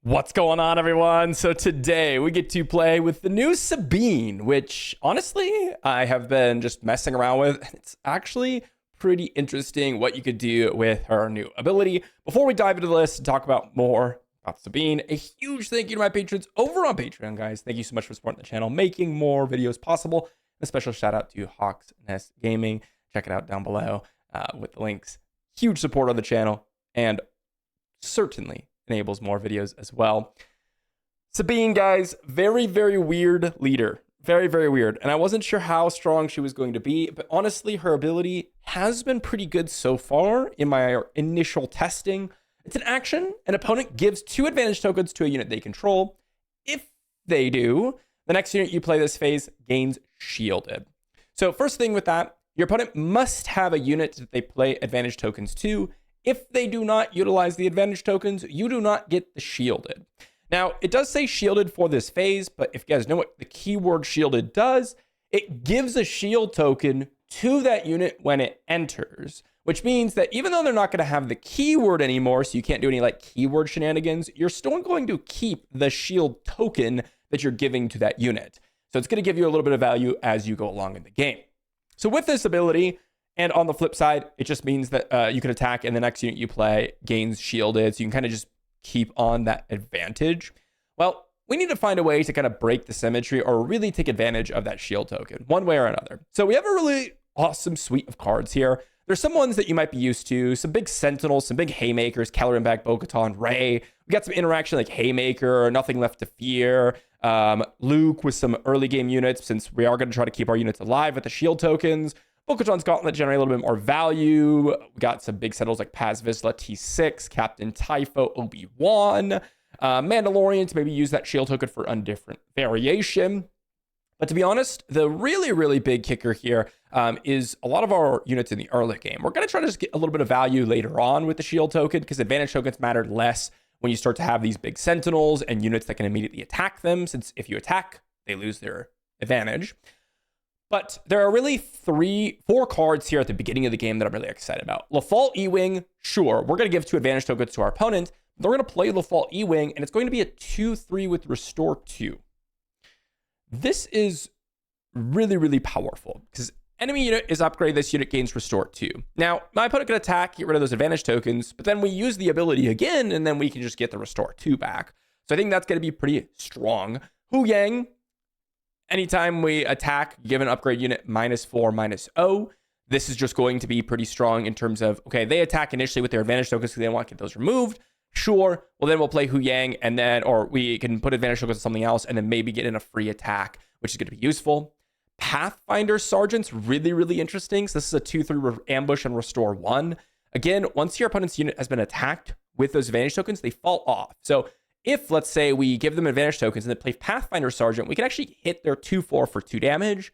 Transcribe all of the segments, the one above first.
What's going on, everyone? So today we get to play with the new Sabine, which honestly I have been just messing around with. It's actually pretty interesting what you could do with her new ability. Before we dive into the list and talk about more about Sabine, a huge thank you to my patrons over on Patreon, guys. Thank you so much for supporting the channel, making more videos possible. A special shout out to Hawks Nest Gaming. Check it out down below with the links. Huge support on the channel and certainly enables more videos as well. Sabine, guys, very, very weird leader. Very, very weird. And I wasn't sure how strong she was going to be, but honestly, her ability has been pretty good so far in my initial testing. It's an action. An opponent gives 2 advantage tokens to a unit they control. If they do, the next unit you play this phase gains shielded. So first thing with that, your opponent must have a unit that they play advantage tokens to. If they do not utilize the advantage tokens, you do not get the shielded. Now, it does say shielded for this phase, but if you guys know what the keyword shielded does, it gives a shield token to that unit when it enters, which means that even though they're not going to have the keyword anymore, so you can't do any like keyword shenanigans, you're still going to keep the shield token that you're giving to that unit. So it's going to give you a little bit of value as you go along in the game. So with this ability, and on the flip side, it just means that you can attack and the next unit you play gains shielded. So you can kind of just keep on that advantage. Well, we need to find a way to kind of break the symmetry or really take advantage of that shield token one way or another. So we have a really awesome suite of cards here. There's some ones that you might be used to, some big sentinels, some big haymakers, Caloran Bo-Katan, Ray. We got some interaction like Haymaker, Nothing Left to Fear, Luke with some early game units, since we are going to try to keep our units alive with the shield tokens. Bo-Katan's Gauntlet generate a little bit more value. We got some big settles like Paz Vizsla, T6, Captain Typho, Obi-Wan. Mandalorian to maybe use that shield token for a different variation. But to be honest, the really, really big kicker here is a lot of our units in the early game. We're going to try to just get a little bit of value later on with the shield token because advantage tokens matter less when you start to have these big sentinels and units that can immediately attack them, since if you attack, they lose their advantage. But there are really 4 cards here at the beginning of the game that I'm really excited about. Lafalt E-Wing, sure, we're going to give 2 advantage tokens to our opponent. They're going to play Lafalt E-Wing, and it's going to be a 2/3 with Restore 2. This is really, really powerful, because enemy unit is upgraded, this unit gains Restore 2. Now, my opponent can attack, get rid of those advantage tokens, but then we use the ability again, and then we can just get the Restore 2 back. So I think that's going to be pretty strong. Hu Yang, anytime we attack, give an upgrade unit -4/-0. This is just going to be pretty strong in terms of, okay, they attack initially with their advantage tokens because they don't want to get those removed. Sure, well then we'll play Hu Yang, and then, or we can put advantage tokens on something else and then maybe get in a free attack, which is going to be useful. Pathfinder Sergeant's really, really interesting. So this is a 2/3 ambush and Restore 1. Again, once your opponent's unit has been attacked with those advantage tokens, they fall off. So if, let's say, we give them advantage tokens and then play Pathfinder Sergeant, we can actually hit their 2/4 for 2 damage.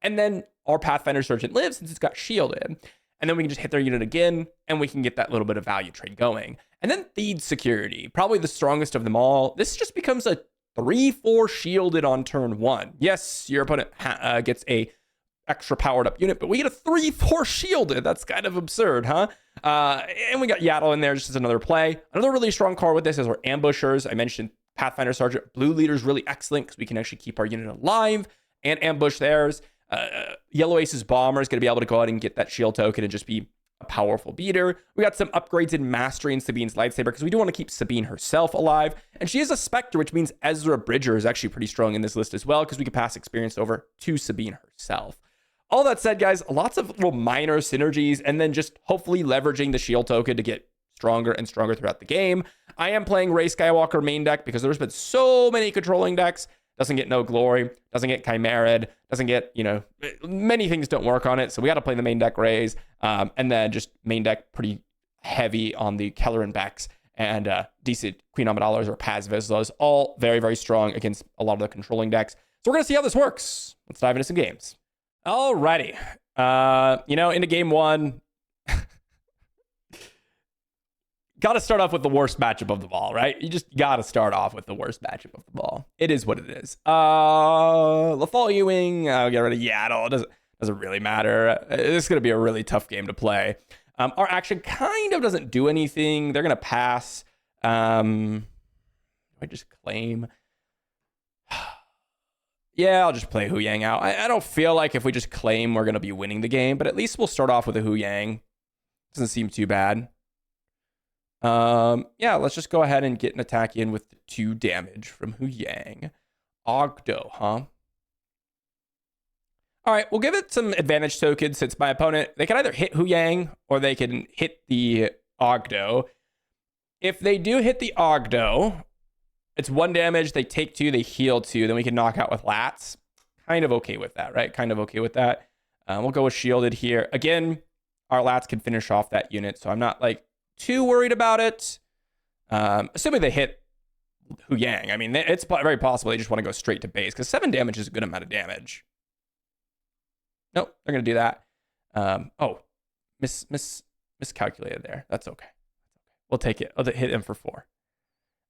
And then our Pathfinder Sergeant lives since it's got shielded. And then we can just hit their unit again, and we can get that little bit of value trade going. And then Theed Security, probably the strongest of them all. This just becomes a 3/4 shielded on turn 1. Yes, your opponent gets a extra powered up unit, but we get a 3/4 shielded. That's kind of absurd, huh? And we got Yaddle in there just as another play. Another really strong card with this is our Ambushers. I mentioned Pathfinder Sergeant. Blue Leader is really excellent because we can actually keep our unit alive and ambush theirs. Yellow Ace's Bomber is going to be able to go out and get that shield token and just be a powerful beater. We got some upgrades in Mastery in Sabine's Lightsaber because we do want to keep Sabine herself alive. And she is a Spectre, which means Ezra Bridger is actually pretty strong in this list as well because we can pass experience over to Sabine herself. All that said, guys, lots of little minor synergies, and then just hopefully leveraging the shield token to get stronger and stronger throughout the game. I am playing Rey Skywalker main deck because there's been so many controlling decks. Doesn't get No Glory, doesn't get Chimerad, doesn't get, many things don't work on it. So we got to play the main deck Rays, and then just main deck pretty heavy on the Kelleran Becks and decent Queen Amidala's or Paz Vizslas, all very, very strong against a lot of the controlling decks. So we're going to see how this works. Let's dive into some games. Alrighty. Into game 1, got to start off with the worst matchup of the ball, right? You just got to start off with the worst matchup of the ball. It is what it is. Lafalt Ewing, get rid of Yaddle. It doesn't really matter. This is going to be a really tough game to play. Our action kind of doesn't do anything. They're going to pass. Do I just claim. Yeah, I'll just play Hu Yang out. I don't feel like if we just claim we're going to be winning the game, but at least we'll start off with a Hu Yang. Doesn't seem too bad. Yeah, let's just go ahead and get an attack in with 2 damage from Hu Yang. Ogdo, huh? All right, we'll give it some advantage tokens since my opponent, they can either hit Hu Yang or they can hit the Ogdo. If they do hit the Ogdo, it's 1 damage, they take 2, they heal 2, then we can knock out with Lats. Kind of okay with that, right? Kind of okay with that. We'll go with Shielded here. Again, our Lats can finish off that unit, so I'm not like too worried about it. Assuming they hit Hu Yang. I mean, it's very possible they just want to go straight to base because 7 damage is a good amount of damage. Nope, they're going to do that. Oh, miscalculated there. That's okay. We'll take it. I'll hit him for 4.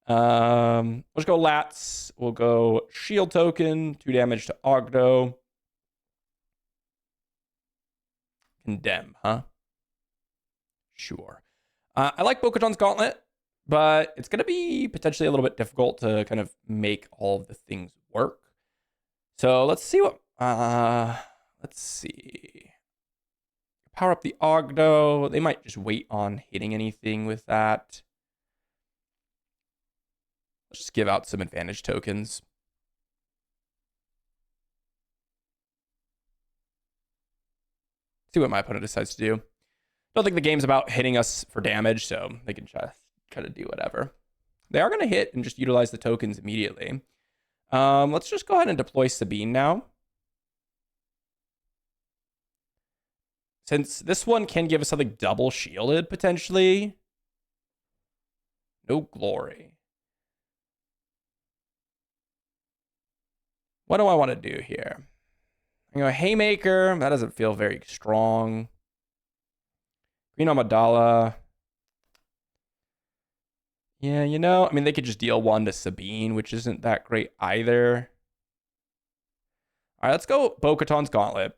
Let's go Lats. We'll go Shield Token, 2 damage to Ogdo. Condemn, huh? Sure. I like Bo-Katan's Gauntlet, but it's going to be potentially a little bit difficult to kind of make all of the things work. So let's see what... let's see. Power up the Ogdo. They might just wait on hitting anything with that. Let's just give out some advantage tokens. See what my opponent decides to do. Don't think the game's about hitting us for damage, so they can try to do whatever. They are going to hit and just utilize the tokens immediately. Let's just go ahead and deploy Sabine now. Since this one can give us something double shielded, potentially. No glory. What do I want to do here? I'm going to Haymaker. That doesn't feel very strong. Queen Amidala. Yeah, you know, I mean, they could just deal 1 to Sabine, which isn't that great either. All right, let's go Bo-Katan's Gauntlet.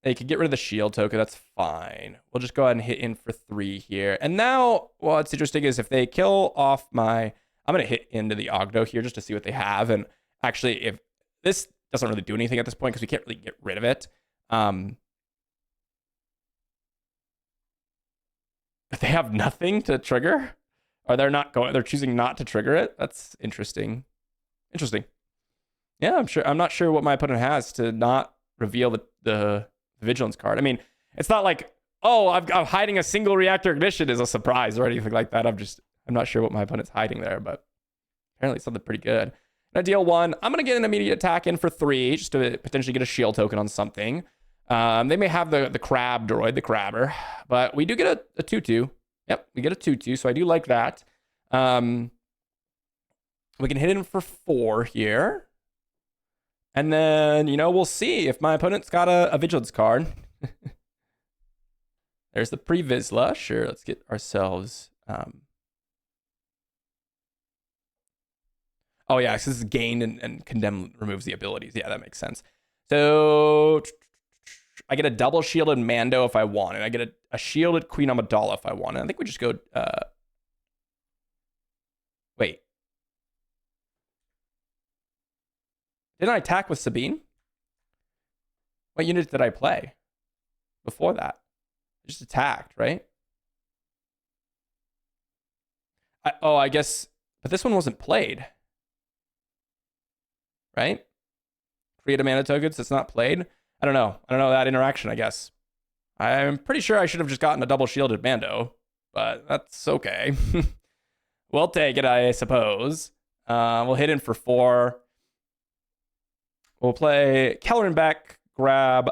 They could get rid of the shield token. That's fine. We'll just go ahead and hit in for 3 here. And now, what's interesting is if they kill off my... I'm going to hit into the Ogdo here just to see what they have. And actually, if this doesn't really do anything at this point because we can't really get rid of it. If they have nothing to trigger, or they're choosing not to trigger it. That's interesting. Interesting. Yeah, I'm not sure what my opponent has to not reveal the vigilance card. I mean, it's not like, oh, I'm hiding a single reactor ignition is a surprise or anything like that. I'm not sure what my opponent's hiding there, but apparently something pretty good. I deal 1. I'm going to get an immediate attack in for 3 just to potentially get a shield token on something. They may have the crab droid, the crabber, but we do get a 2-2. Yep, we get a 2-2, so I do like that. We can hit in for 4 here. And then, you know, we'll see if my opponent's got a vigilance card. There's the pre-Vizsla. Sure, let's get ourselves... Oh, yeah, so this is gained and condemn removes the abilities. Yeah, that makes sense. So I get a double shielded Mando if I want it. I get a shielded Queen Amidala if I want it. I think we just go... Wait. Didn't I attack with Sabine? What unit did I play before that? I just attacked, right? I guess... But this one wasn't played. Right? Create a mana token, so it's not played. I don't know that interaction, I guess. I'm pretty sure I should have just gotten a double shielded Mando, but that's okay. We'll take it, I suppose. We'll hit in for 4. We'll play Kelleran back, grab...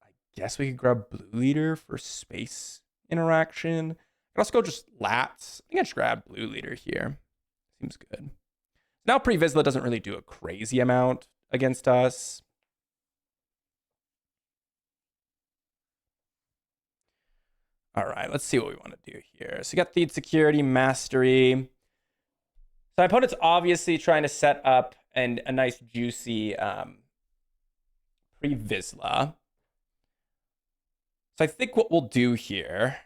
I guess we could grab Blue Leader for space interaction. Let's go just Lats. I think I just grab Blue Leader here. Seems good. Now Pre-Vizsla doesn't really do a crazy amount against us. All right, let's see what we want to do here. So we got Theed Security, Mastery. So my opponent's obviously trying to set up a nice juicy Pre-Vizsla. So I think what we'll do here...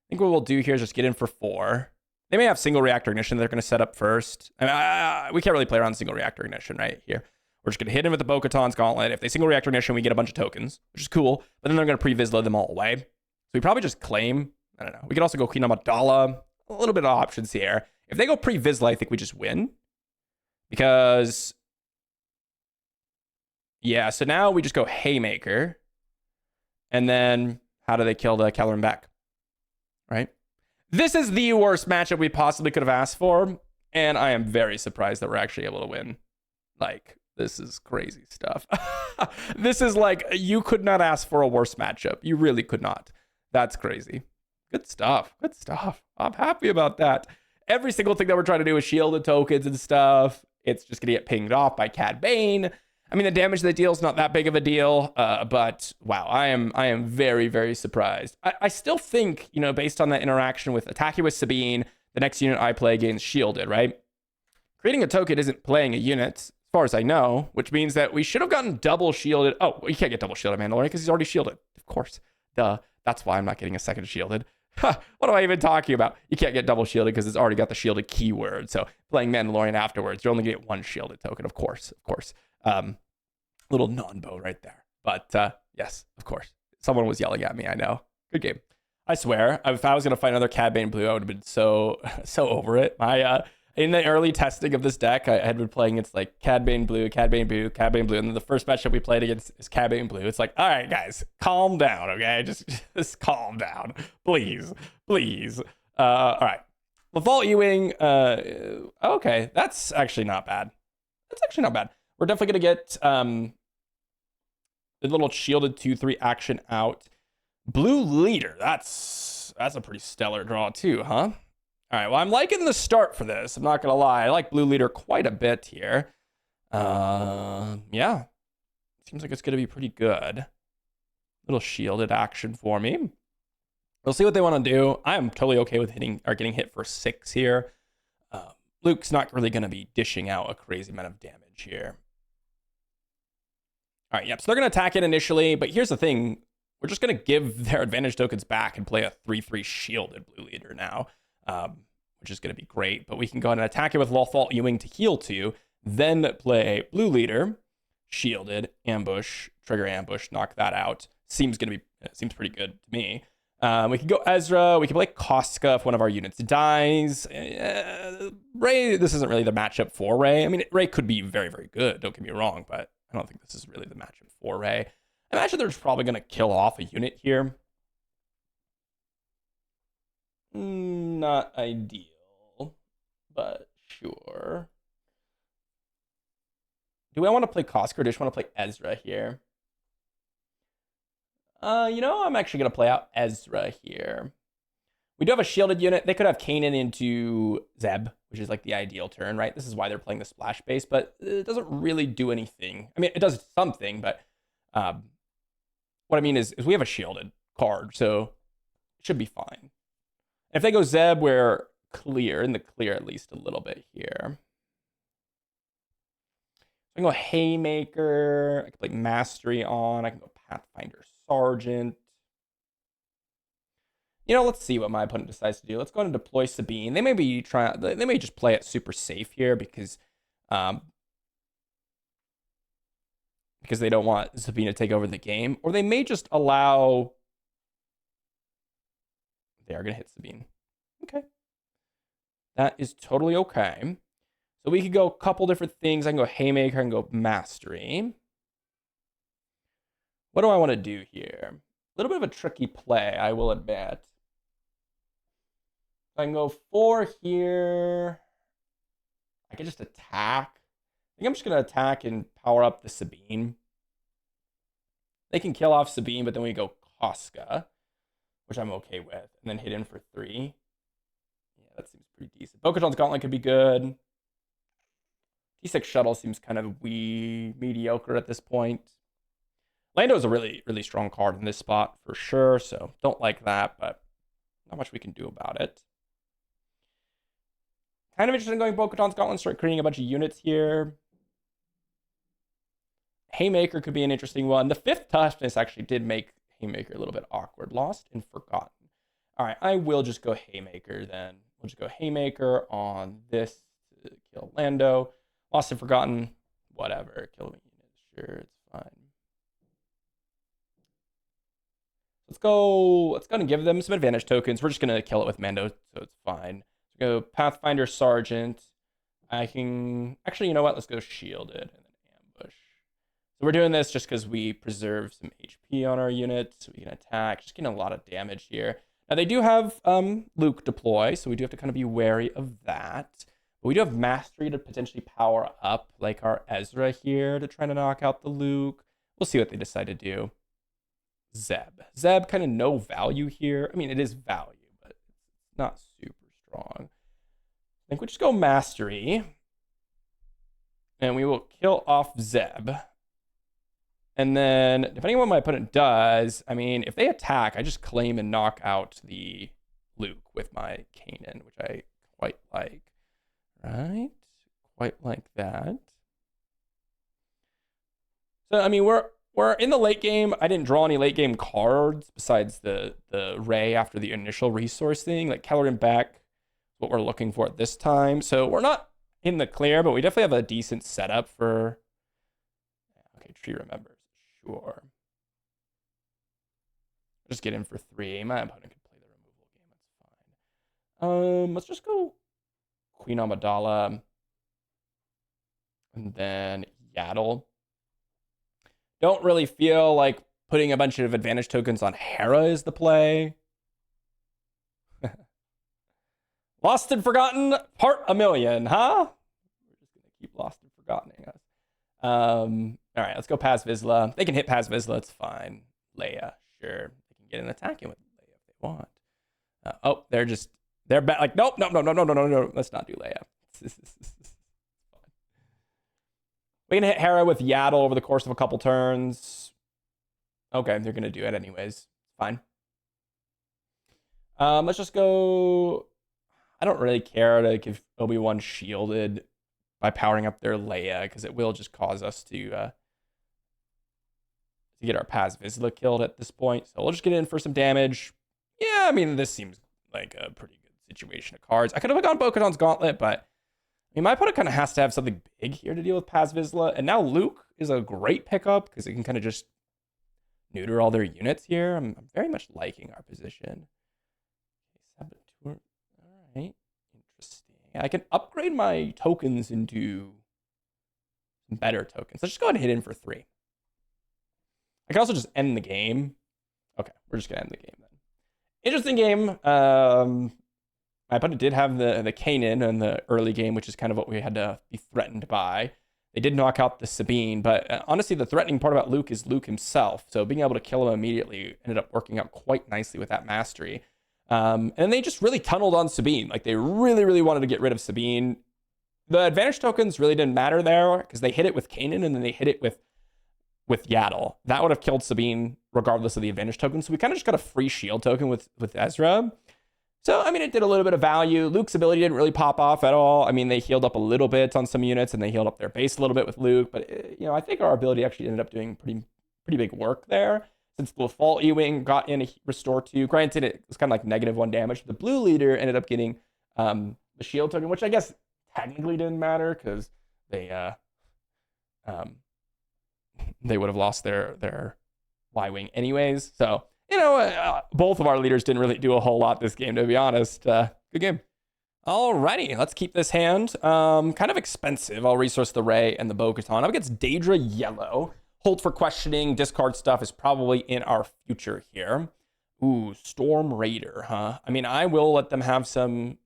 think what we'll do here is just get in for 4. They may have single reactor ignition they're going to set up first. I mean, we can't really play around single reactor ignition right here. We're just going to hit him with the Bo-Katan's Gauntlet. If they single reactor ignition, we get a bunch of tokens, which is cool. But then they're going to pre-Vizsla them all away. So we probably just claim. I don't know. We could also go Queen Amidala. A little bit of options here. If they go pre-Vizsla, I think we just win. Because, yeah, so now we just go Haymaker. And then how do they kill the Kellerin back? Right? This is the worst matchup we possibly could have asked for. And I am very surprised that we're actually able to win. Like, this is crazy stuff. This is like, you could not ask for a worse matchup. You really could not. That's crazy. Good stuff. Good stuff. I'm happy about that. Every single thing that we're trying to do is shield the tokens and stuff. It's just going to get pinged off by Cad Bane. I mean, the damage that it deals is not that big of a deal, but wow, I am very, very surprised. I still think, you know, based on that interaction with attacking with Sabine, the next unit I play gains shielded, right? Creating a token isn't playing a unit, as far as I know, which means that we should have gotten double shielded. Oh, you can't get double shielded Mandalorian because he's already shielded. Of course. Duh. That's why I'm not getting a second shielded. What am I even talking about? You can't get double shielded because it's already got the shielded keyword. So playing Mandalorian afterwards, you're only going to get one shielded token, of course. Of course. Little non-bow right there. But yes, of course. Someone was yelling at me, I know. Good game. I swear, if I was going to fight another Cad Bane Blue, I would have been so over it. In the early testing of this deck, I had been playing against like Cad Bane Blue, Cad Bane Blue, Cad Bane Blue. And then the first matchup we played against is Cad Bane Blue. It's like, all right, guys, calm down, okay? Just calm down. Please. Please. All right. Vault Ewing, okay, that's actually not bad. That's actually not bad. We're definitely going to get the little shielded 2/3 action out. Blue Leader, that's a pretty stellar draw too, huh? All right, well, I'm liking the start for this. I'm not going to lie. I like Blue Leader quite a bit here. Yeah. Seems like it's going to be pretty good. Little shielded action for me. We'll see what they want to do. I am totally okay with getting hit for 6 here. Luke's not really going to be dishing out a crazy amount of damage here. All right, yep. So they're going to attack it initially, but here's the thing. We're just going to give their advantage tokens back and play a 3/3 shielded Blue Leader now, which is going to be great. But we can go ahead and attack it with Vault Ewing to heal 2, then play Blue Leader, shielded, ambush, trigger ambush, knock that out. Seems pretty good to me. We can go Ezra. We can play Koska if one of our units dies. Ray, this isn't really the matchup for Ray. I mean, Ray could be very, very good. Don't get me wrong, but I don't think this is really the matchup for Ray. I imagine they're just probably going to kill off a unit here. Not ideal, but sure. Do I want to play Koska or do I just want to play Ezra here? You know, I'm actually going to play out Ezra here. We do have a shielded unit. They could have Kanan into Zeb, which is like the ideal turn, right? This is why they're playing the splash base, but it doesn't really do anything. I mean, it does something, but what I mean is we have a shielded card, so it should be fine. If they go Zeb, we're clear, in the clear at least a little bit here. I can go Haymaker. I can play Mastery on. I can go Pathfinder Sergeant. You know, let's see what my opponent decides to do. Let's go ahead and deploy Sabine. They may just play it super safe here because they don't want Sabine to take over the game, or they may just allow. They are going to hit Sabine. Okay, that is totally okay. So we could go a couple different things. I can go Haymaker. I can go Mastery. What do I want to do here? A little bit of a tricky play, I will admit. I can go 4 here. I can just attack. I think I'm just going to attack and power up the Sabine. They can kill off Sabine, but then we go Koska, which I'm okay with, and then hit in for 3. Yeah, that seems pretty decent. Bo-Katan's Gauntlet could be good. T6 Shuttle seems kind of mediocre at this point. Lando is a really, really strong card in this spot for sure, so don't like that, but not much we can do about it. Kind of interested in going Bo-Katan's Gauntlet, start creating a bunch of units here. Haymaker could be an interesting one. The 5th toughness actually did make Haymaker a little bit awkward. Lost and Forgotten. All right, I will just go Haymaker then. We'll just go Haymaker on this to kill Lando. Lost and Forgotten, whatever. Kill me. Sure, it's fine. Let's go and give them some advantage tokens. We're just gonna kill it with Mando, so it's fine. Let's go Pathfinder Sergeant. I can actually, you know what? Let's go Shielded and then Ambush. So we're doing this just because we preserve some HP on our unit, so we can attack. Just getting a lot of damage here. Now they do have Luke deploy, so we do have to kind of be wary of that. But we do have Mastery to potentially power up, like our Ezra here, to try to knock out the Luke. We'll see what they decide to do. Zeb kind of no value here. I mean, it is value, but it's not super strong. I think we just go Mastery. And we will kill off Zeb. And then, depending on what my opponent does, I mean, if they attack, I just claim and knock out the Luke with my Kanan, which I quite like. Right? Quite like that. So, I mean, we're in the late game. I didn't draw any late game cards besides the Ray after the initial resource thing. Like Calorie back, what we're looking for at this time. So we're not in the clear, but we definitely have a decent setup for. Okay, Tree remembers. Sure. Just get in for 3. My opponent can play the removal game. That's fine. Let's just go Queen Amidala. And then Yaddle. Don't really feel like putting a bunch of advantage tokens on Hera is the play. Lost and Forgotten, part a million, huh? We're just going to keep Lost and Forgottening us. All right, let's go Paz Vizsla. They can hit Paz Vizsla, it's fine. Leia, sure. They can get an attack in with Leia if they want. Oh, they're back. Like, nope. Let's not do Leia. We can hit Hera with Yaddle over the course of a couple turns. Okay, they're going to do it anyways. Fine. Let's just go. I don't really care to give Obi-Wan shielded by powering up their Leia, because it will just cause us to get our Paz Vizsla killed at this point. So we'll just get in for some damage. Yeah, I mean, this seems like a pretty good situation of cards. I could have gone Bo-Katan's Gauntlet, but I mean, my opponent kind of has to have something big here to deal with Paz Vizsla. And now Luke is a great pickup because it can kind of just neuter all their units here. I'm very much liking our position. Saboteur. All right. Interesting. I can upgrade my tokens into some better tokens. Let's just go ahead and hit in for 3. I can also just end the game. Okay, we're just going to end the game then. Interesting game. My opponent did have the Kanan in the early game, which is kind of what we had to be threatened by. They did knock out the Sabine, but honestly, the threatening part about Luke is Luke himself. So being able to kill him immediately ended up working out quite nicely with that mastery. And they just really tunneled on Sabine. Like, they really, really wanted to get rid of Sabine. The advantage tokens really didn't matter there because they hit it with Kanan and then they hit it with Yaddle. That would have killed Sabine regardless of the advantage token. So we kind of just got a free shield token with Ezra. So, I mean, it did a little bit of value. Luke's ability didn't really pop off at all. I mean, they healed up a little bit on some units, and they healed up their base a little bit with Luke. But, I think our ability actually ended up doing pretty big work there. Since the Fall E-Wing got in a Restore 2. Granted, it was kind of like -1 damage. The blue leader ended up getting the shield token, which I guess technically didn't matter because they would have lost their Y-Wing anyways. So, both of our leaders didn't really do a whole lot this game, to be honest. Good game. Alrighty, let's keep this hand. Kind of expensive. I'll resource the Rey and the Bo-Katan. Up against Daedra Yellow. Hold for questioning. Discard stuff is probably in our future here. Ooh, Storm Raider, huh? I mean, I will let them have some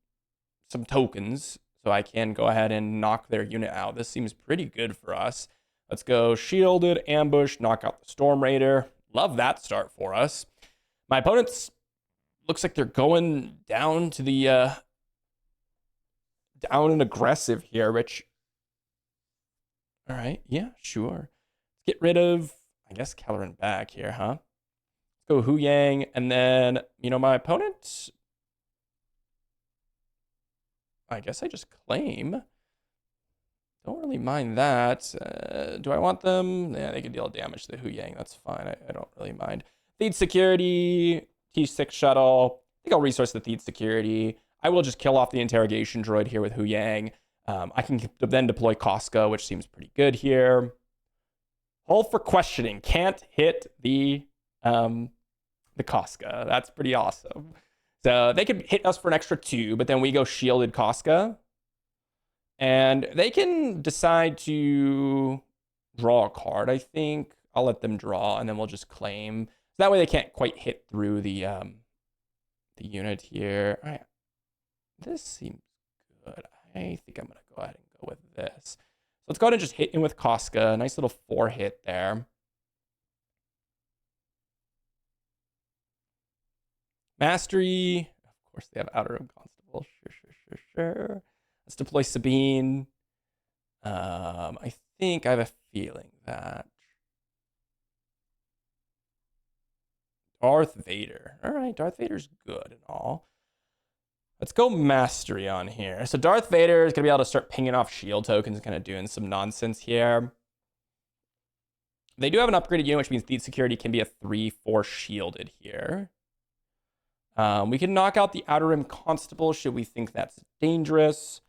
tokens so I can go ahead and knock their unit out. This seems pretty good for us. Let's go Shielded, Ambush, knock out the Storm Raider. Love that start for us. My opponents looks like they're going down to the down and aggressive here, Rich. All right, yeah, sure. Let's get rid of, I guess, Caloran back here, huh? Let's go Hu Yang, and then, my opponent, I guess I just claim. Don't really mind that. Do I want them? Yeah, they can deal damage to the Hu Yang. That's fine. I don't really mind. Feed security, T6 shuttle. think I'll resource the Thief Security. I will just kill off the interrogation droid here with Hu Yang. I can then deploy Casca, which seems pretty good here. Hold for questioning. Can't hit the Casca. That's pretty awesome. So they could hit us for an extra 2, but then we go shielded Casca. And they can decide to draw a card, I think. I'll let them draw, and then we'll just claim. So that way they can't quite hit through the unit here. All right. This seems good. I think I'm going to go ahead and go with this. So let's go ahead and just hit in with Casca. Nice little 4 hit there. Mastery. Of course, they have Outer Rim Constable. Sure. Let's deploy Sabine. I think I have a feeling that Darth Vader. All right, Darth Vader's good and all. Let's go Mastery on here. So Darth Vader is going to be able to start pinging off shield tokens, kind of doing some nonsense here. They do have an upgraded unit, which means Thief Security can be a 3/4 shielded here. We can knock out the Outer Rim Constable should we think that's dangerous.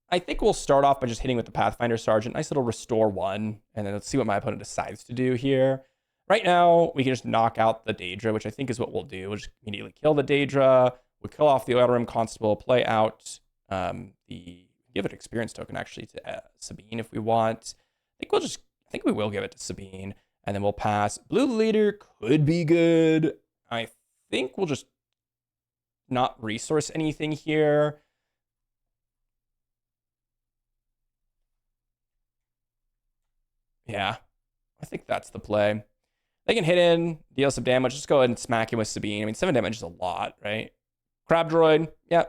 I think we'll start off by just hitting with the Pathfinder Sergeant. Nice little restore 1. And then let's see what my opponent decides to do here. Right now, we can just knock out the Daedra, which I think is what we'll do. We'll just immediately kill the Daedra. We'll kill off the Outer Rim Constable, play out give it experience token actually to Sabine if we want. I think we will give it to Sabine, and then we'll pass. Blue Leader could be good. I think we'll just not resource anything here. Yeah, I think that's the play. They can hit in, deal some damage. Just go ahead and smack him with Sabine. I mean, 7 damage is a lot, right? Crab Droid, yeah,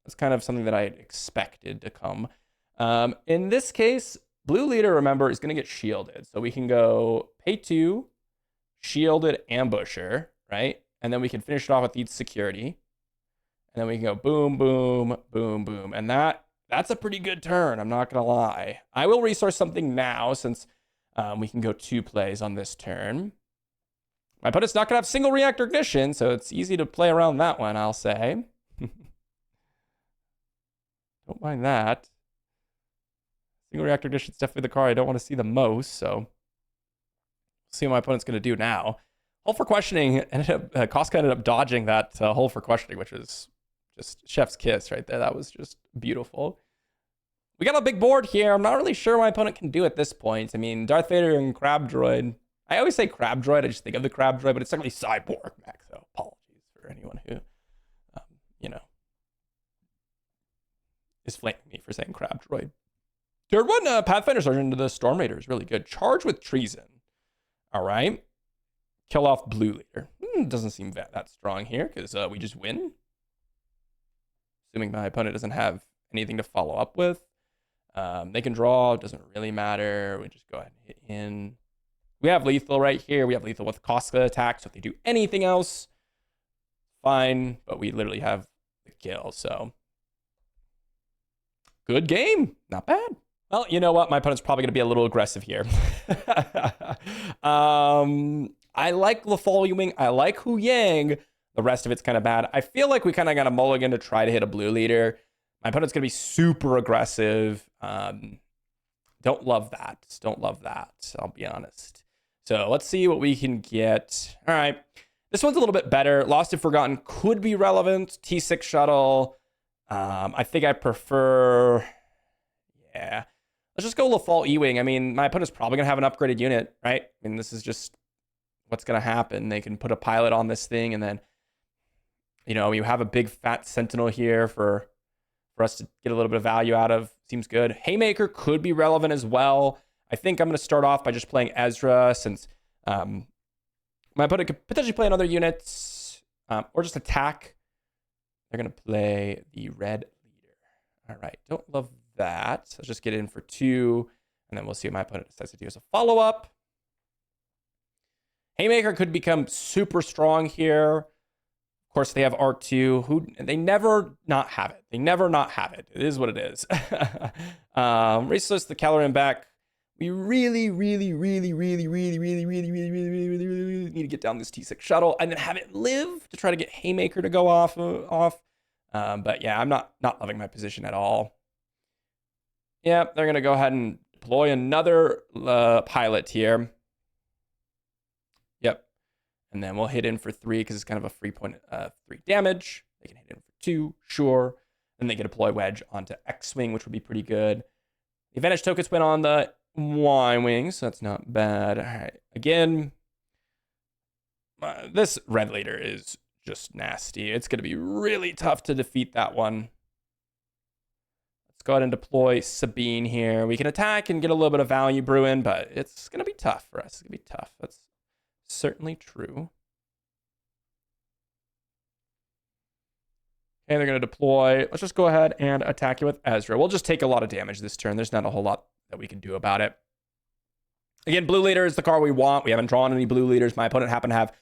that's kind of something that I expected to come. In this case, Blue Leader, remember, is going to get shielded. So we can go pay 2, shielded Ambusher, right? And then we can finish it off with Thief Security. And then we can go boom, boom, boom, boom. And that's a pretty good turn, I'm not going to lie. I will resource something now since we can go 2 plays on this turn. My opponent's not going to have single reactor ignition, so it's easy to play around that one, I'll say. Don't mind that. Single reactor ignition is definitely the card I don't want to see the most, so see what my opponent's going to do now. Hold for questioning, Casca ended up dodging that hold for questioning, which is just chef's kiss right there. That was just beautiful. We got a big board here. I'm not really sure what my opponent can do at this point. I mean, Darth Vader and Crab Droid. I always say Crab Droid. I just think of the Crab Droid, but it's technically Cyborg mech, so apologies for anyone who, is flaming me for saying Crab Droid. Third one, Pathfinder Sergeant into the Storm Raider is really good. Charge with Treason. All right. Kill off Blue Leader. Doesn't seem that strong here because we just win. Assuming my opponent doesn't have anything to follow up with. They can draw. Doesn't really matter. We just go ahead and hit in. We have lethal right here. We have lethal with Casca attack. So if they do anything else, fine. But we literally have the kill. So good game. Not bad. Well, you know what? My opponent's probably going to be a little aggressive here. I like Lafol Ewing. I like Hu Yang. The rest of it's kind of bad. I feel like we kind of got a mulligan to try to hit a Blue Leader. My opponent's going to be super aggressive. Don't love that. Don't love that. I'll be honest. So let's see what we can get. All right. This one's a little bit better. Lost and Forgotten could be relevant. T6 shuttle. I think I prefer... Yeah. Let's just go Lafol Ewing. I mean, my opponent's probably going to have an upgraded unit, right? I mean, this is just what's going to happen. They can put a pilot on this thing, and then, you have a big fat Sentinel here for us to get a little bit of value out of. Seems good. Haymaker could be relevant as well. I think I'm going to start off by just playing Ezra since my opponent could potentially play another unit or just attack. They're going to play the Red Leader. All right. Don't love that. Let's just get in for 2, and then we'll see what my opponent decides to do as a follow-up. Haymaker could become super strong here. Of course, they have R2, who they never not have it. They never not have it. It is what it is. Resource the Caloran back. We really, really, really, really, really, really, really, really, really, really, really, really need to get down this T6 shuttle and then have it live to try to get Haymaker to go off. But yeah, I'm not loving my position at all. Yeah, they're gonna go ahead and deploy another pilot here. Yep, and then we'll hit in for 3 because it's kind of a free point, 3 damage. They can hit in for 2, sure. Then they can deploy Wedge onto X-Wing, which would be pretty good. The advantage tokens went on the Y-Wing, so that's not bad. All right, again, this red leader is just nasty. It's going to be really tough to defeat that one. Let's go ahead and deploy Sabine here. We can attack and get a little bit of value brewing, but it's going to be tough for us. It's going to be tough. That's certainly true. Okay, they're going to deploy. Let's just go ahead and attack you with Ezra. We'll just take a lot of damage this turn. There's not a whole lot that we can do about it. Again, blue leader is the car we want. We haven't drawn any blue leaders. My opponent happened to have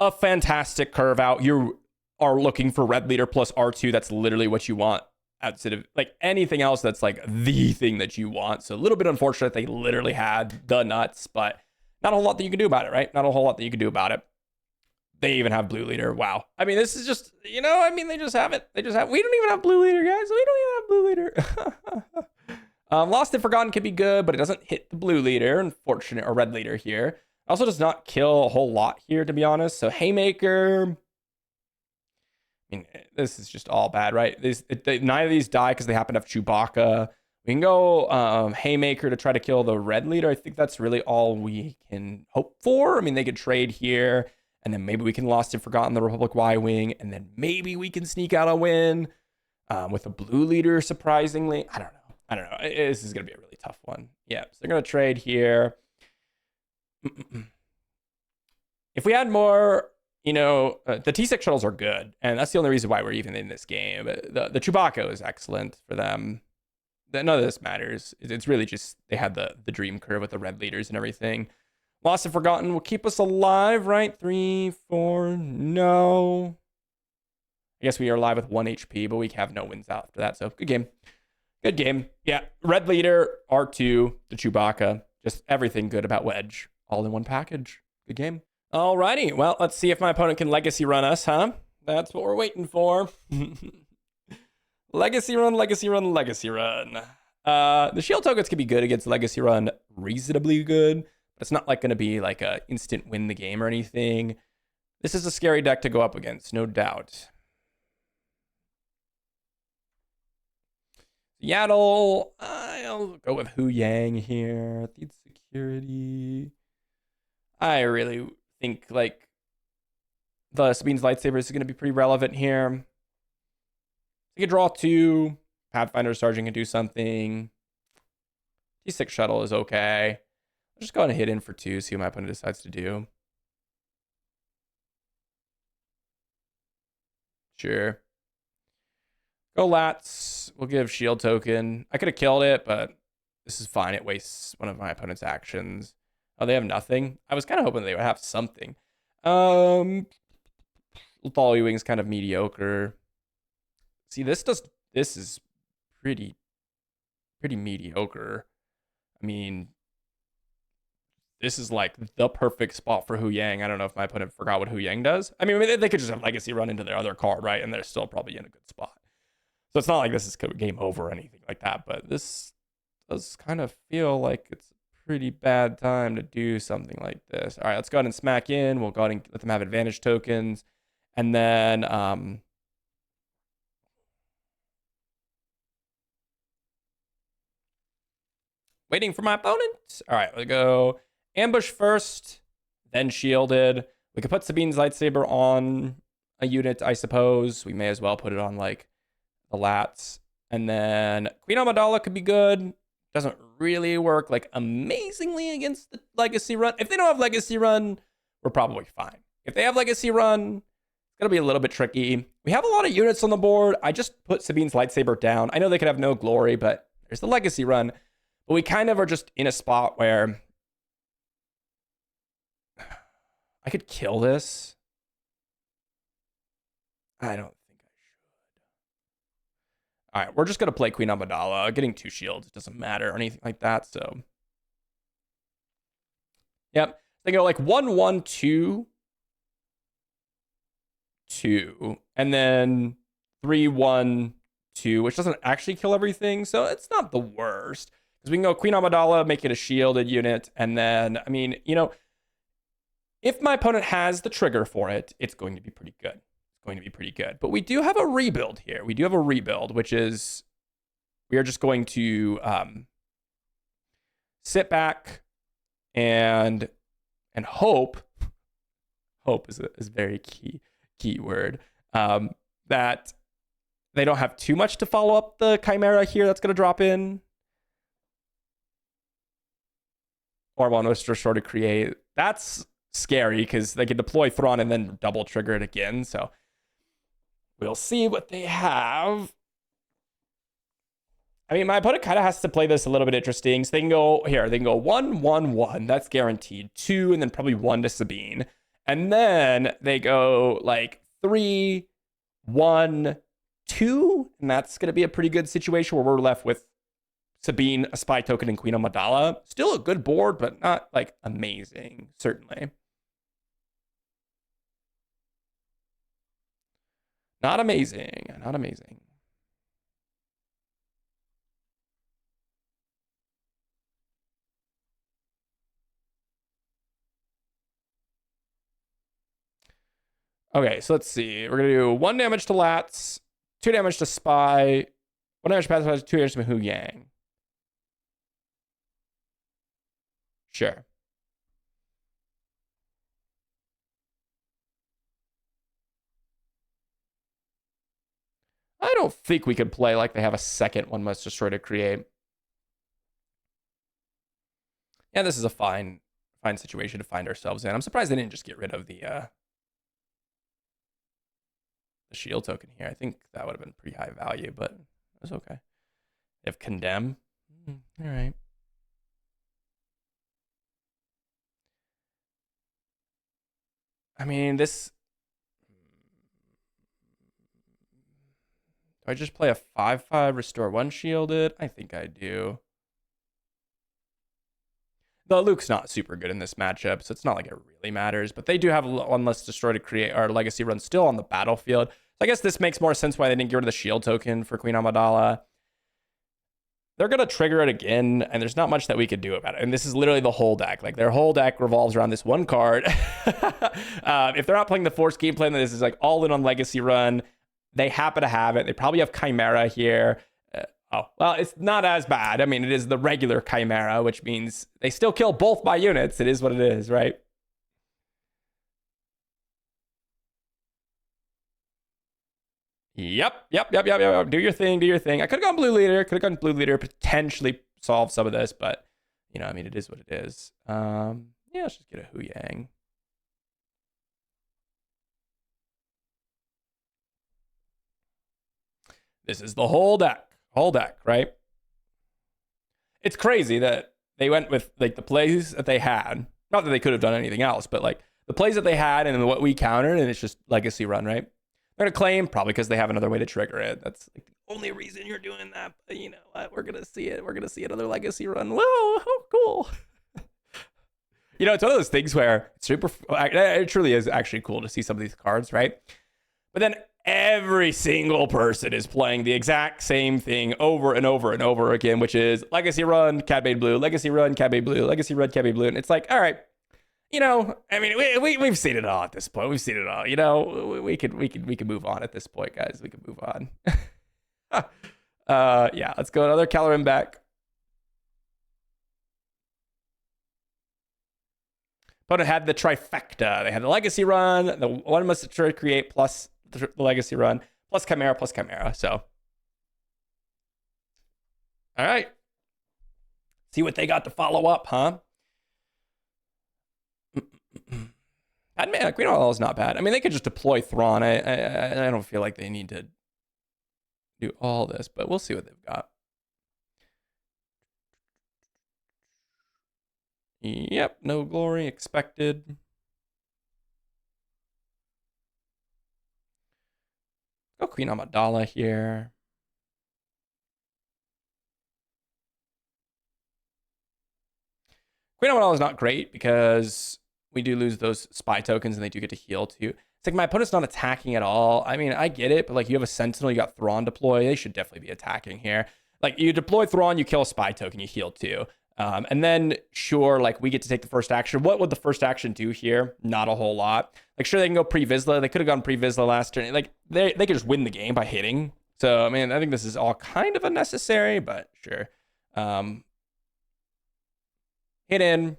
a fantastic curve out. You are looking for red leader plus R2. That's literally what you want. Outside of like anything else, that's like the thing that you want. So a little bit unfortunate they literally had the nuts, but not a whole lot that you can do about it, right? Not a whole lot that you can do about it. They even have blue leader. Wow. I mean, this is just, you know, I mean, they just have it. They just have, we don't even have blue leader, guys. We don't even have blue leader. Lost and Forgotten could be good, but it doesn't hit the blue leader, unfortunate, or red leader here. Also does not kill a whole lot here, to be honest. So Haymaker, I mean, this is just all bad, right? Neither of these die because they happen to have Chewbacca. We can go Haymaker to try to kill the red leader. I think that's really all we can hope for. I mean, they could trade here, and then maybe we can Lost and Forgotten the Republic Y-Wing, and then maybe we can sneak out a win with a blue leader, surprisingly. I don't know. This is going to be a really tough one. Yeah, so they're going to trade here. If we had more, you know, the T6 shuttles are good, and that's the only reason why we're even in this game. The Chewbacca is excellent for them. None of this matters. It's really just they had the dream curve with the red leaders and everything. Lost and Forgotten will keep us alive, right? 3, 4, no. I guess we are alive with 1 HP, but we have no wins after that, so good game. Good game. Yeah, red leader, R2, the Chewbacca, just everything good about Wedge, all in one package. Good game. Alrighty, well, let's see if my opponent can legacy run us, huh? That's what we're waiting for. Legacy run, legacy run, legacy run. The shield tokens can be good against legacy run, reasonably good, but it's not like going to be like a instant win the game or anything. This is a scary deck to go up against, no doubt. Yaddle, I'll go with Hu Yang here. Thief security. I really think like the Sabine's lightsaber is going to be pretty relevant here. You can draw 2. Pathfinder Sergeant can do something. T6 shuttle is okay. I'll just go ahead and hit in for 2, see what my opponent decides to do. Sure. Go Lats. We'll give shield token. I could have killed it, but this is fine. It wastes one of my opponent's actions. Oh, they have nothing? I was kind of hoping they would have something. Volley Wing's kind of mediocre. See, this is pretty mediocre. I mean, this is like the perfect spot for Hu Yang. I don't know if my opponent forgot what Hu Yang does. I mean, they could just have Legacy run into their other card, right? And they're still probably in a good spot. So it's not like this is game over or anything like that, but this does kind of feel like it's a pretty bad time to do something like this. All right, let's go ahead and smack in. We'll go ahead and let them have advantage tokens. And then waiting for my opponent. All right, we'll go ambush first, then shielded. We could put Sabine's lightsaber on a unit, I suppose. We may as well put it on like the Lats. And then Queen Amidala could be good. Doesn't really work like amazingly against the Legacy run. If they don't have Legacy run, we're probably fine. If they have Legacy run, it's going to be a little bit tricky. We have a lot of units on the board. I just put Sabine's lightsaber down. I know they could have no glory, but there's the Legacy run. But we kind of are just in a spot where I could kill this. I don't think I should. All right, we're just going to play Queen Amidala. Getting 2 shields doesn't matter or anything like that, so Yep. They go like 1-1-2-2, and then 3-1-2, which doesn't actually kill everything, so it's not the worst. Because we can go Queen Amidala, make it a shielded unit, and then, I mean, you know, if my opponent has the trigger for it, it's going to be pretty good. It's going to be pretty good. But we do have a rebuild here. We do have a rebuild, which is we are just going to sit back and hope. Hope is a very key word. That they don't have too much to follow up the Chimera here that's going to drop in. Or one was just sort of create. That's scary because they can deploy Thrawn and then double trigger it again. So we'll see what they have. I mean, my opponent kind of has to play this a little bit interesting. So they can go here. They can go 1-1-1. That's guaranteed. 2, and then probably 1 to Sabine. And then they go like 3-1-2. And that's going to be a pretty good situation where we're left with Sabine, a spy token, and Queen Amidala. Still a good board, but not like amazing, certainly. Not amazing. Not amazing. Okay, so let's see. We're going to do 1 damage to Lats, 2 damage to Spy, 1 damage to Pacifier, 2 damage to Hu Yang. Sure. I don't think we could play like they have a second one must destroy to create. Yeah, this is a fine situation to find ourselves in. I'm surprised they didn't just get rid of the shield token here. I think that would have been pretty high value, but it's okay. They have Condemn. All right. I mean, this... Do I just play a 5-5, restore 1 shielded? I think I do. Though Luke's not super good in this matchup, so it's not like it really matters. But they do have 1 less destroy to create our legacy run still on the battlefield. So I guess this makes more sense why they didn't get rid of the shield token for Queen Amidala. They're going to trigger it again, and there's not much that we could do about it. And this is literally the whole deck. Like, their whole deck revolves around this one card. If they're not playing the Force game plan, then this is like all in on legacy run. They happen to have it. They probably have Chimera here. Oh, well, it's not as bad. I mean, it is the regular Chimera, which means they still kill both my units. It is what it is, right? Yep. Do your thing. I could have gone blue leader, potentially solve some of this, but, you know, I mean, it is what it is. Yeah, let's just get a Hu Yang. This is the whole deck, right? It's crazy that they went with like the plays that they had. Not that they could have done anything else, but like the plays that they had and what we countered, and it's just legacy run, right? They're gonna claim probably because they have another way to trigger it. That's like the only reason you're doing that. But you know what? We're gonna see it. We're gonna see another legacy run. Whoa, how cool! You know, it's one of those things where it's super. It truly is actually cool to see some of these cards, right? But then every single person is playing the exact same thing over and over and over again, which is legacy run, Cad Bane blue, legacy run, Cad Bane blue, legacy run, Cad Bane blue, and it's like, all right. You know, I mean, we've seen it all at this point. We've seen it all. You know, we could move on at this point, guys. We could move on. Yeah, let's go another Caloran back. Opponent had the trifecta. They had the legacy run, the 1 must create plus the legacy run, plus Chimera. So, all right. See what they got to follow up, huh? Queen Amidala is not bad. I mean, they could just deploy Thrawn. I don't feel like they need to do all this, but we'll see what they've got. Yep, no glory expected. Go Queen Amidala here. Queen Amidala is not great because we do lose those spy tokens and they do get to heal too. It's like my opponent's not attacking at all. I mean, I get it, but like you have a Sentinel, you got Thrawn deploy. They should definitely be attacking here. Like you deploy Thrawn, you kill a spy token, you heal too. And then sure, like we get to take the first action. What would the first action do here? Not a whole lot. Like sure, they can go pre-Vizsla. They could have gone pre-Vizsla last turn. Like they could just win the game by hitting. So I mean, I think this is all kind of unnecessary, but sure. Hit in.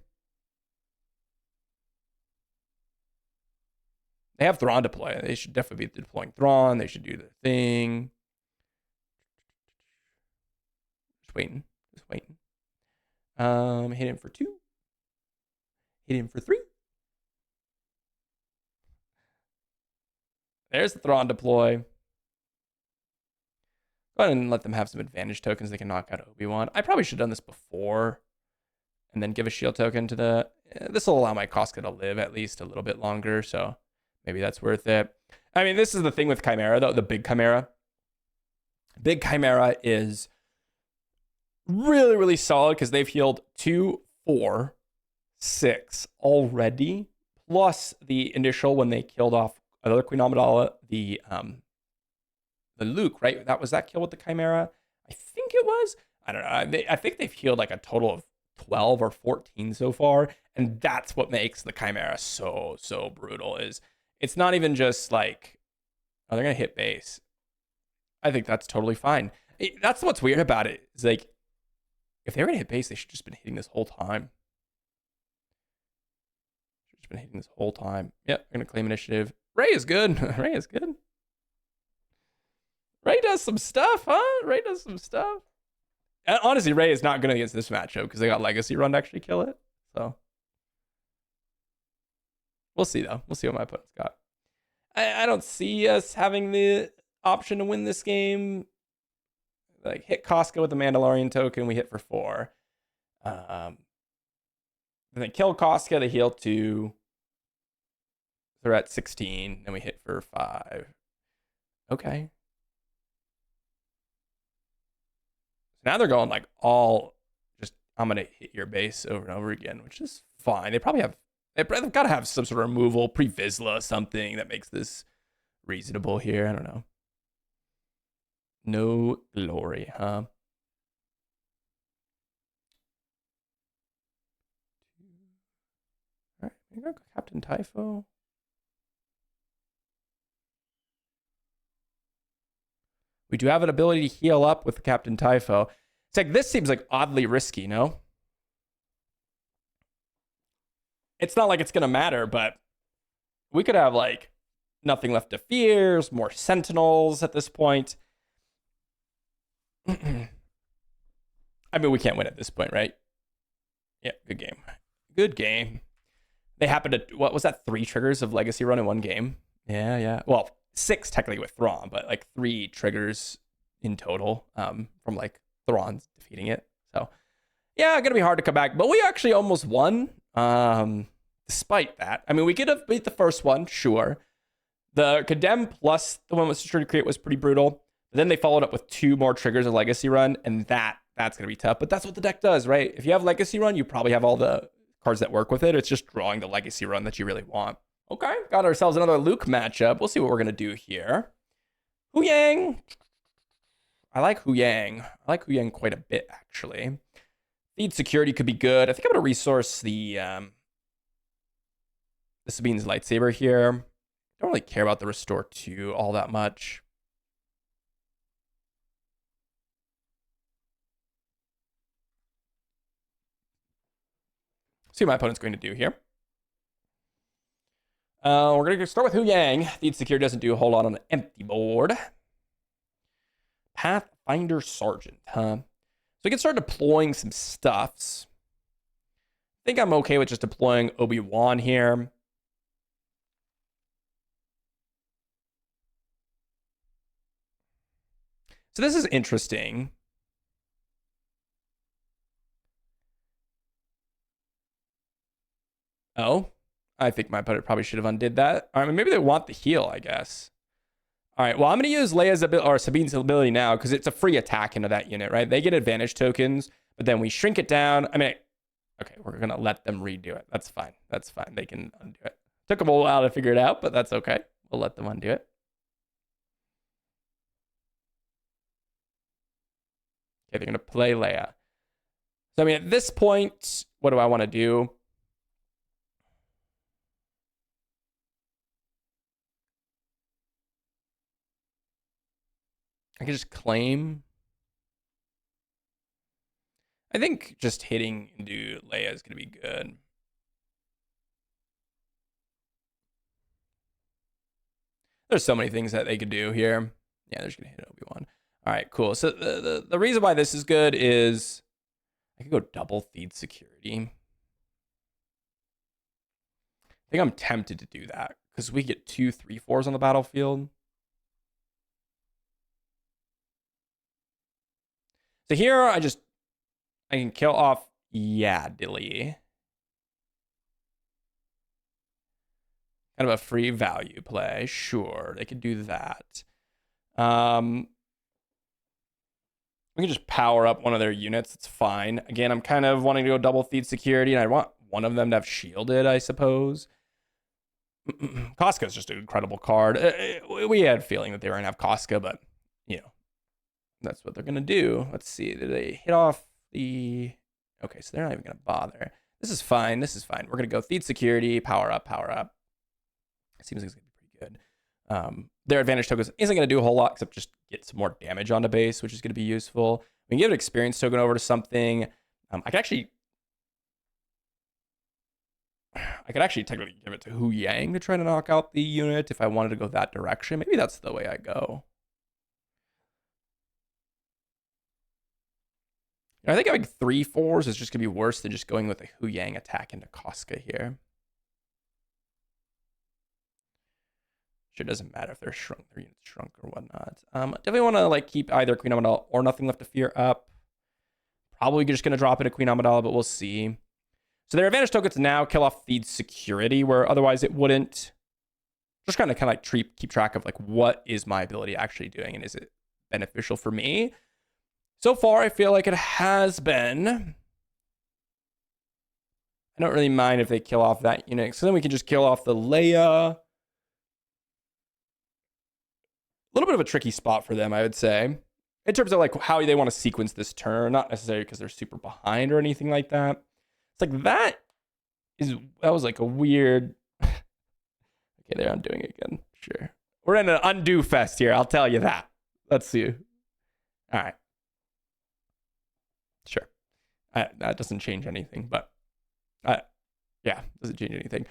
They have Thrawn deploy. They should definitely be deploying Thrawn. They should do their thing. Just waiting. Just waiting. Hit in for 2. Hit in for 3. There's the Thrawn deploy. Go ahead and let them have some advantage tokens. They can knock out Obi-Wan. I probably should have done this before. And then give a shield token to the... This will allow my Koska to live at least a little bit longer. So maybe that's worth it. I mean, this is the thing with Chimera, though. The big Chimera. Big Chimera is really, really solid because they've healed 2, 4, 6 already. Plus the initial when they killed off another Queen Amidala, the Luke, right? Was that kill with the Chimera? I think it was. I don't know. I think they've healed like a total of 12 or 14 so far. And that's what makes the Chimera so brutal is it's not even just like, oh, they're going to hit base. I think that's totally fine. That's what's weird about it. Is like, if they were going to hit base, they should have just been hitting this whole time. Should have just been hitting this whole time. Yep, we're going to claim initiative. Ray is good. Ray is good. Ray does some stuff, huh? Ray does some stuff. And honestly, Ray is not good against this matchup because they got Legacy Run to actually kill it. So we'll see, though. We'll see what my opponent's got. I don't see us having the option to win this game. Like, hit Koska with the Mandalorian token. We hit for 4. And then kill Koska. They heal 2. They're at 16. Then we hit for 5. Okay. Now they're going like all just, I'm going to hit your base over and over again, which is fine. They've got to have some sort of removal, pre-Vizsla, something that makes this reasonable here. I don't know. No glory, huh? All right, here we go, Captain Typho. We do have an ability to heal up with Captain Typho. It's like, this seems like oddly risky, no? It's not like it's going to matter, but we could have like nothing left to fear, more Sentinels at this point. I mean, we can't win at this point, right? Yeah, good game. Good game. They happened to, what was that, 3 triggers of Legacy Run in one game? Yeah. Well, 6 technically with Thrawn, but like 3 triggers in total from like Thrawn defeating it. So yeah, gonna be hard to come back, but we actually almost won. Despite that, I mean, we could have beat the first one, sure. The Condemn plus the one with Security Create was pretty brutal. But then they followed up with 2 more triggers of Legacy Run, and that's gonna be tough. But that's what the deck does, right? If you have Legacy Run, you probably have all the cards that work with it. It's just drawing the Legacy Run that you really want. Okay, got ourselves another Luke matchup. We'll see what we're going to do here. Hu Yang. I like Hu Yang. I like Hu Yang quite a bit, actually. Feed security could be good. I think I'm going to resource the Sabine's lightsaber here. Don't really care about the Restore 2 all that much. See what my opponent's going to do here. We're going to start with Hu Yang. Feed security doesn't do a whole lot on an empty board. Pathfinder Sergeant, huh? So we can start deploying some stuffs. I think I'm okay with just deploying Obi-Wan here. So this is interesting. Oh, I think my opponent probably should have undid that. I mean, maybe they want the heal, I guess. All right, well, I'm going to use Leia's ability or Sabine's ability now because it's a free attack into that unit, right? They get advantage tokens, but then we shrink it down. I mean, Okay, we're gonna let them redo it. That's fine. That's fine. They can undo it. Took them a while to figure it out, but that's okay. We'll let them undo it. Okay, they're gonna play Leia. So I mean, at this point, what do I want to do? I can just claim. I think just hitting into Leia is going to be good. There's so many things that they could do here. Yeah, they're just going to hit Obi-Wan. All right, cool. So the reason why this is good is I could go double feed security. I think I'm tempted to do that because we get 2 3/4s on the battlefield. So here I can kill off Dilly. Kind of a free value play. Sure, they could do that. We can just power up one of their units. It's fine. Again, I'm kind of wanting to go double feed security, and I want one of them to have shielded, I suppose. Casca is just an incredible card. We had a feeling that they were going to have Casca, but, you know, that's what they're going to do. Let's see. Did they hit off the... Okay, so they're not even going to bother. This is fine. This is fine. We're going to go feed security, power up, power up. It seems like it's going to be pretty good. Their advantage tokens isn't going to do a whole lot except just get some more damage on the base, which is going to be useful. We can give an experience token over to something. I could actually technically give it to Hu Yang to try to knock out the unit if I wanted to go that direction. Maybe that's the way I go. I think having 3/4s is just going to be worse than just going with a Hu Yang attack into Casca here. Sure, doesn't matter if they're shrunk, their units shrunk or whatnot. Definitely want to like keep either Queen Amidala or Nothing Left to Fear up. Probably just going to drop into Queen Amidala, but we'll see. So their advantage tokens now kill off feed security, where otherwise it wouldn't. Just kind of like keep track of like what is my ability actually doing and is it beneficial for me? So far, I feel like it has been. I don't really mind if they kill off that unit. So then we can just kill off the Leia. A little bit of a tricky spot for them, I would say, in terms of like how they want to sequence this turn. Not necessarily because they're super behind or anything like that. It's like that was like a weird. Okay, they're undoing it again. Sure, we're in an undo fest here. I'll tell you that. Let's see. All right. Sure. That doesn't change anything, but yeah, doesn't change anything.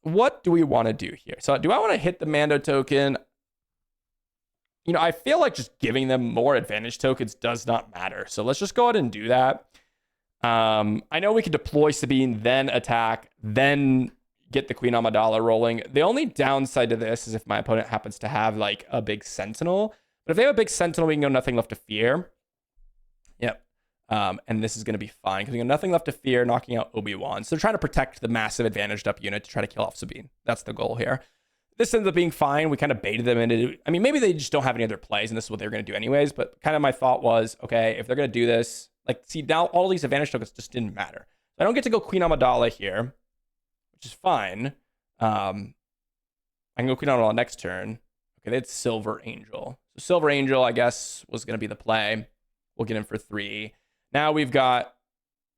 What do we want to do here? So do I want to hit the Mando token? You know, I feel like just giving them more advantage tokens does not matter. So let's just go ahead and do that. I know we could deploy Sabine, then attack, then get the Queen Amidala rolling. The only downside to this is if my opponent happens to have like a big Sentinel. But if they have a big Sentinel, we can go Nothing Left to Fear. Yep. And this is going to be fine because we have Nothing Left to Fear, knocking out Obi-Wan. So they're trying to protect the massive advantaged up unit to try to kill off Sabine. That's the goal here. This ends up being fine. We kind of baited them into... I mean, maybe they just don't have any other plays, and this is what they're going to do anyways. But kind of my thought was, okay, if they're going to do this... Like, see, now all these advantage tokens just didn't matter. I don't get to go Queen Amidala here, which is fine. I can go Queen Amidala next turn. Okay, that's Silver Angel. So Silver Angel, I guess, was going to be the play. We'll get him for 3. Now we've got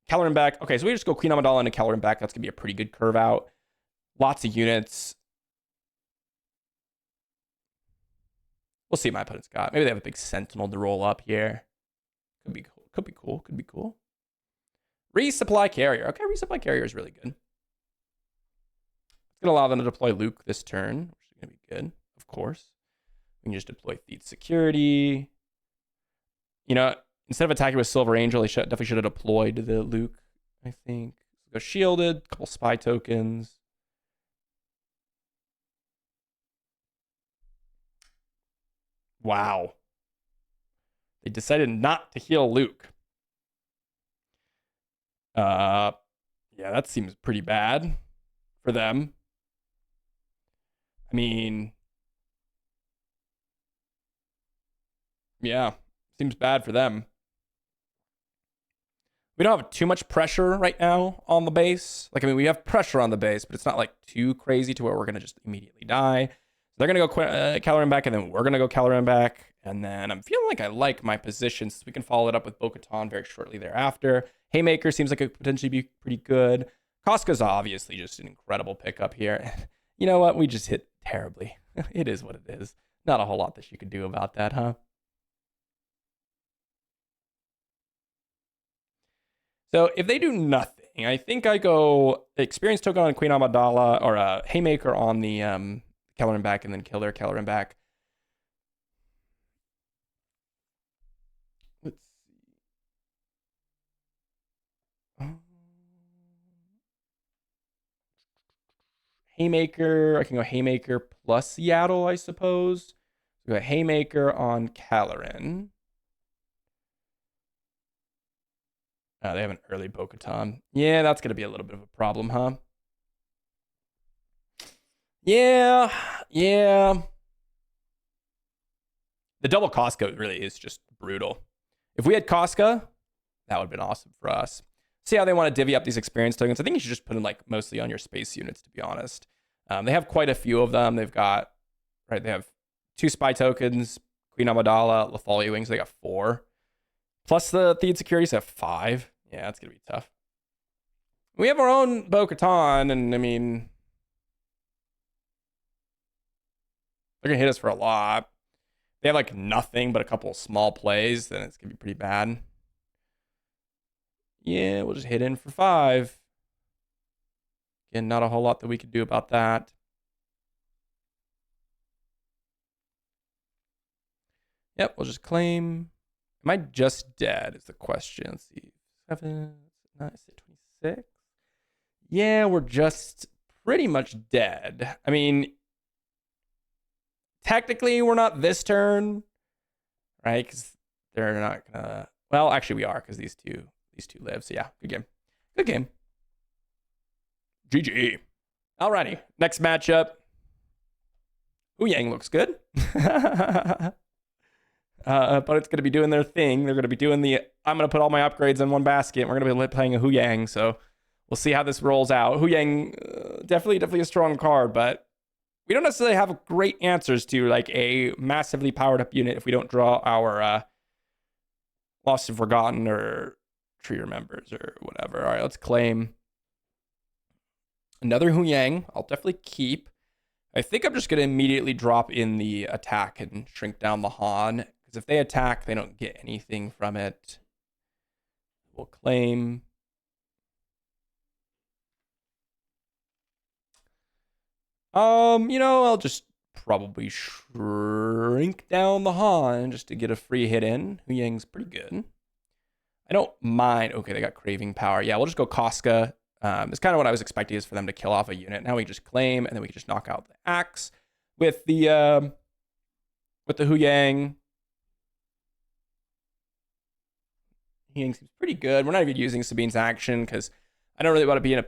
Kelleran back. Okay, so we just go Queen Amidala into Kelleran back. That's going to be a pretty good curve out. Lots of units. We'll see what my opponent's got. Maybe they have a big Sentinel to roll up here. Could be cool. Could be cool. Could be cool. Resupply Carrier. Okay, Resupply Carrier is really good. It's going to allow them to deploy Luke this turn, which is going to be good, of course. We can just deploy Feed Security. You know, instead of attacking with Silver Angel, they definitely should have deployed the Luke, I think. Go shielded, a couple spy tokens. Wow. They decided not to heal Luke. Yeah, that seems pretty bad for them. I mean, yeah, seems bad for them. We don't have too much pressure right now on the base. Like, I mean, we have pressure on the base, but it's not like too crazy to where we're going to just immediately die. So they're going to go Caloran back, and then we're going to go Caloran back. And then I'm feeling like I like my positions. We can follow it up with Bo-Katan very shortly thereafter. Haymaker seems like it could potentially be pretty good. Casca's obviously just an incredible pickup here. You know what? We just hit terribly. It is what it is. Not a whole lot that you could do about that, huh? So if they do nothing, I think I go Experience Token on Queen Amidala or a Haymaker on the Caloran back and then kill their Caloran back. Let's see. Haymaker. I can go Haymaker plus Seattle, I suppose. So go Haymaker on Caloran. Oh, they have an early Bo-Katan. Yeah, that's going to be a little bit of a problem, huh? Yeah. The double Casca really is just brutal. If we had Casca, that would have been awesome for us. See how they want to divvy up these experience tokens. I think you should just put them like mostly on your space units, to be honest. They have quite a few of them. They've got, right, they have 2 spy tokens, Queen Amidala, Lethalia Wings. They got 4. Plus the Theed Securities have 5. Yeah, that's going to be tough. We have our own Bo-Katan, and I mean, they're going to hit us for a lot. They have like nothing but a couple of small plays, then it's going to be pretty bad. Yeah, we'll just hit in for 5. Again, not a whole lot that we could do about that. Yep, we'll just claim. Am I just dead is the question. Let's see. 7, 9, 26. Yeah, we're just pretty much dead. I mean, technically we're not this turn, right? Because they're not gonna. Well, actually we are, because these two live. So yeah, good game. Good game. GG. Alrighty, next matchup. Hu Yang looks good. But it's going to be doing their thing. They're going to be doing I'm going to put all my upgrades in one basket. We're going to be playing a Hu Yang, so we'll see how this rolls out. Hu Yang, definitely a strong card, but we don't necessarily have great answers to like a massively powered up unit if we don't draw our Lost and Forgotten or Tree Remembers or whatever. All right, let's claim another Hu Yang. I'll definitely keep. I think I'm just going to immediately drop in the attack and shrink down the Han. If they attack, they don't get anything from it. We'll claim. I'll just probably shrink down the Han just to get a free hit in. Hu Yang's pretty good. I don't mind. Okay, they got Craving Power. Yeah, we'll just go Casca. It's kind of what I was expecting is for them to kill off a unit. Now we just claim, and then we can just knock out the axe with the Hu Yang. Hu Yang seems pretty good. We're not even using Sabine's action because I don't really want to be in an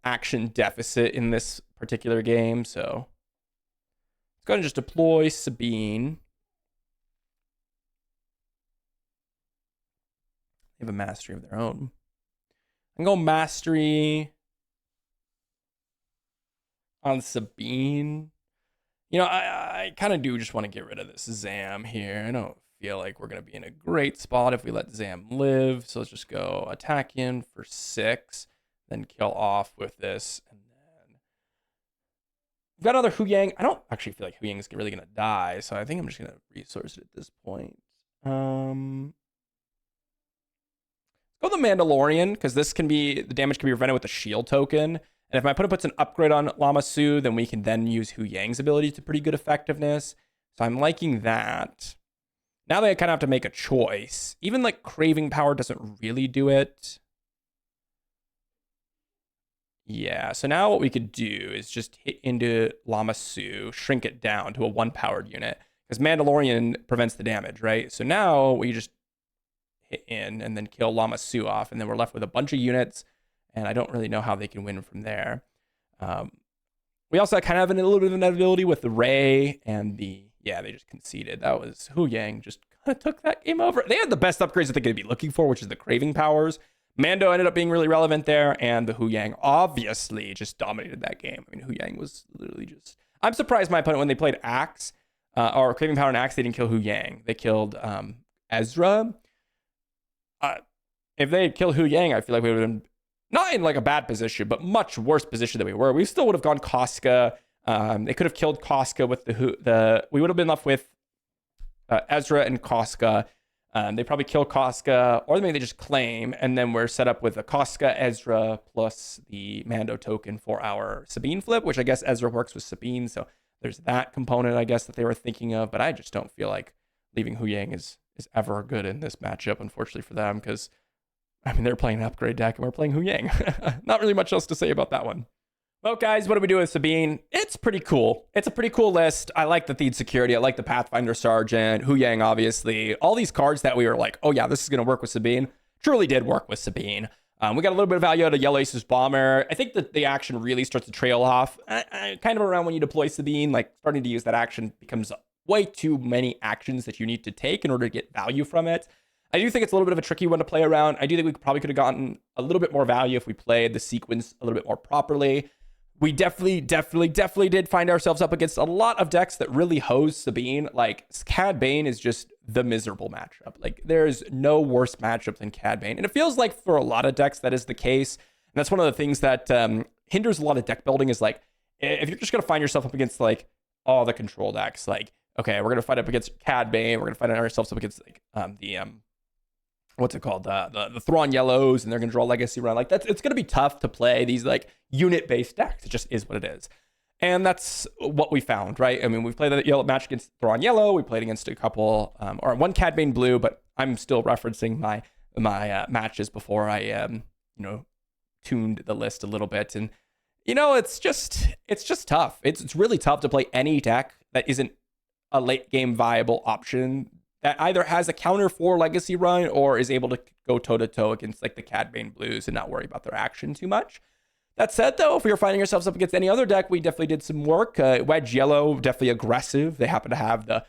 action deficit in this particular game. So let's go ahead and just deploy Sabine. They have a mastery of their own. I'm going to go mastery on Sabine. I kind of do just want to get rid of this Zam here. I don't feel like we're going to be in a great spot if we let Zam live. So let's just go attack in for 6, then kill off with this. And then we've got another Hu Yang. I don't actually feel like Hu Yang is really going to die. So I think I'm just going to resource it at this point. Go the Mandalorian, because the damage can be prevented with the shield token. And if my opponent puts an upgrade on Lama Su, then we can then use Hu Yang's ability to pretty good effectiveness. So I'm liking that. Now they kind of have to make a choice. Even like Craving Power doesn't really do it. Yeah, so now what we could do is just hit into Lama Su, shrink it down to a 1-powered unit. Because Mandalorian prevents the damage, right? So now we just hit in and then kill Lama Su off, and then we're left with a bunch of units, and I don't really know how they can win from there. We also kind of have a little bit of inevitability with the Ray and they just conceded. That was Hu Yang just kind of took that game over. They had the best upgrades that they're going to be looking for, which is the Craving Powers. Mando ended up being really relevant there, and the Hu Yang obviously just dominated that game. I mean, Hu Yang was literally just... I'm surprised my opponent, when they played Axe, or Craving Power and Axe, they didn't kill Hu Yang. They killed Ezra. If they had killed Hu Yang, I feel like we would have been not in like a bad position, but much worse position than we were. We still would have gone Casca. They could have killed Casca with we would have been left with Ezra and Casca. They probably kill Casca, or maybe they just claim, and then we're set up with a Casca, Ezra, plus the Mando token for our Sabine flip, which I guess Ezra works with Sabine, so there's that component, I guess, that they were thinking of, but I just don't feel like leaving Hu Yang is ever good in this matchup, unfortunately for them, because, I mean, they're playing an upgrade deck, and we're playing Hu Yang. Not really much else to say about that one. Well, guys, what do we do with Sabine? It's pretty cool. It's a pretty cool list. I like the Theed Security. I like the Pathfinder Sergeant, Hu Yang, obviously. All these cards that we were like, oh yeah, this is going to work with Sabine, truly did work with Sabine. We got a little bit of value out of Yellow Aces Bomber. I think that the action really starts to trail off kind of around when you deploy Sabine. Like, starting to use that action becomes way too many actions that you need to take in order to get value from it. I do think it's a little bit of a tricky one to play around. I do think we probably could have gotten a little bit more value if we played the sequence a little bit more properly. We definitely did find ourselves up against a lot of decks that really hose Sabine. Like, Cad Bane is just the miserable matchup. Like, there's no worse matchup than Cad Bane. And it feels like for a lot of decks that is the case. And that's one of the things that hinders a lot of deck building is, like, if you're just going to find yourself up against, like, all the control decks, like, okay, we're going to fight up against Cad Bane. We're going to find ourselves up against, like, what's it called? The Thrawn Yellows, and they're going to draw Legacy Run. Like, it's going to be tough to play these, like, unit-based decks. It just is what it is. And that's what we found, right? I mean, we've played the yellow match against Thrawn Yellow. We played against a couple, or one Cad Bane Blue, but I'm still referencing my matches before I, tuned the list a little bit. And, it's just tough. It's really tough to play any deck that isn't a late game viable option that either has a counter for Legacy Run or is able to go toe-to-toe against, like, the Cad Bane Blues and not worry about their action too much. That said, though, if we were finding ourselves up against any other deck, we definitely did some work. Wedge Yellow, definitely aggressive. They happen to have the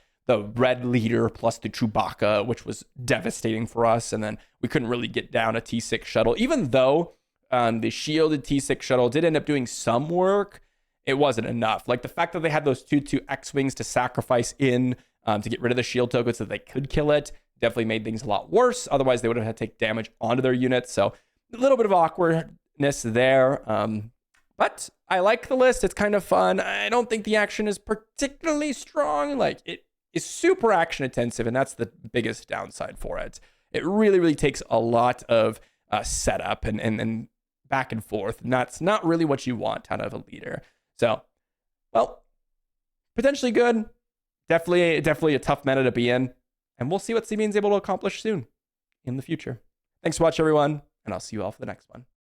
red leader plus the Chewbacca, which was devastating for us. And then we couldn't really get down a T6 shuttle. Even though the shielded T6 shuttle did end up doing some work, it wasn't enough. Like, the fact that they had those 2/2 X-Wings to sacrifice in to get rid of the shield token so that they could kill it definitely made things a lot worse. Otherwise, they would have had to take damage onto their units. So a little bit of awkwardness there. But I like the list. It's kind of fun. I don't think the action is particularly strong. Like, it is super action intensive, and that's the biggest downside for it. It really, really takes a lot of setup and back and forth. And that's not really what you want out of a leader. So, well, potentially good. Definitely a tough meta to be in. And we'll see what Sabine's able to accomplish soon in the future. Thanks for watching, everyone, and I'll see you all for the next one.